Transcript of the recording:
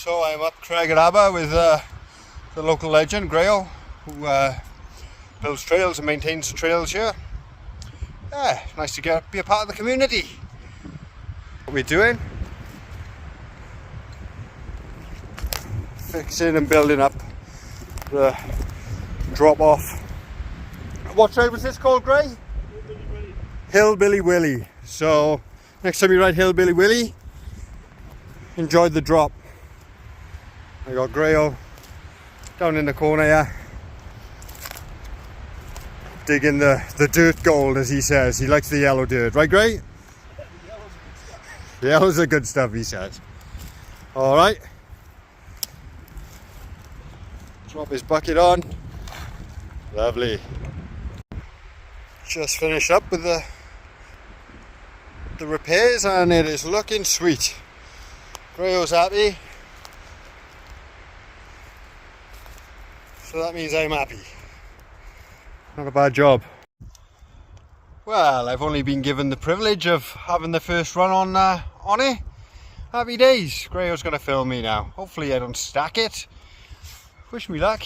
So I'm up Craigabba with the local legend Grayo, who builds trails and maintains trails here. Yeah, nice to be a part of the community. What we're doing? Fixing and building up the drop off. What trail was this called, Gray? Hillbilly Willy. So next time you ride Hillbilly Willy, enjoy the drop. I got Grayo down in the corner here, digging the dirt gold, as he says. He likes the yellow dirt, right, Gray? The yellow's the good stuff, he says. All right. Drop his bucket on. Lovely. Just finished up with the repairs and it is looking sweet. Grayo's happy. So that means I'm happy. Not a bad job. Well, I've only been given the privilege of having the first run on it. Happy days. Grayo's going to film me now. Hopefully I don't stack it. Wish me luck.